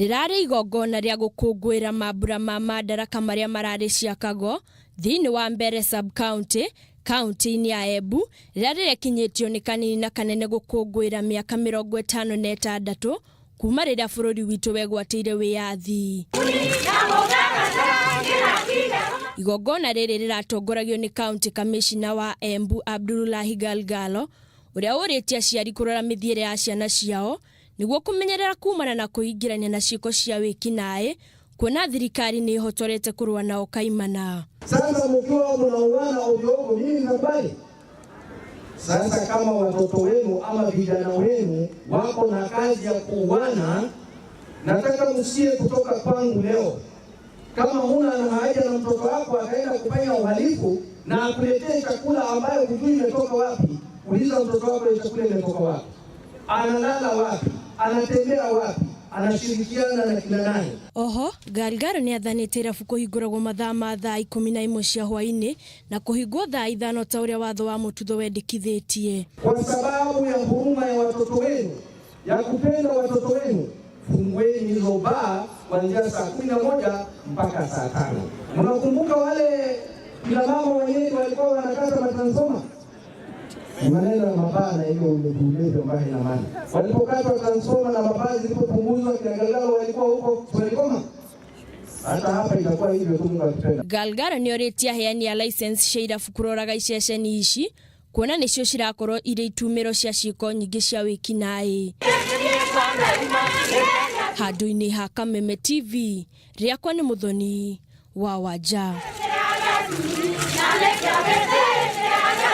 rirari igongona ria gukungwira mambura ma madaraka maria marari ciakago thiini wa Mbere sub county county-ini ya Embu rirari rekinyitio ni kanini na kanene gukungwira miaka 56 kuma riria bururi witu wegwatire wiyathi. Igongona riri riratongoragio ni county commissioner wa Embu Abdullahi Galgalo uria uritie aciari kurora mithiire ya ciana ciao niguo kumenyerera kumana na kuingirania na ciiko cia wikinae kuona thirikari ni ihotorete kurua na okaimana. Sasa mkiwa mnauana ovyo mimi nakubali. Sasa kama watoto wenu ama vijana wenu wako na kazi ya kuuana, nataka msikie kutoka kwangu leo. Kama huna na haja na mtoto wako akaenda kufanya uhalifu na akuletee chakula ambayo hujui imetoka wapi, uliza mtoto wako ile chakula imetoka wapi, analala wapi, anatembea wapi, anashirikiana na kina nani. Oho, Galgalo ni athanite irabu kuhinguragwo mathaa ma thaa 11 cia hwaini na kuhingwo thaa 5 ta uria watho wa mututho wendikithitie. Kwa sababu ya huruma ya watoto wenu, ya kupenda watoto wenu, fungueni hizo baa kuanzia saa 11 mpaka saa 5. Mnakumbuka wale kina mama wenyewe walikuwa wanakata matransforma? Maneno ya mabaa na hiyo ulevi mbaya na maana. Walipokata transforma na mabaa zilipopunguzwa kina Galgalo walikuwa huko walikoma. Hata hapa itakuwa hivyo tu Mungu akipenda. Galgalo ni oritia heani ya license cia irabu kuroraga iceceni ici kuona nicio cirakorwo iri itumiro cia ciiko nyingi cia wikinae. Handu-ini ha Kameme TV riakwa ni Muthoni wa Wanja.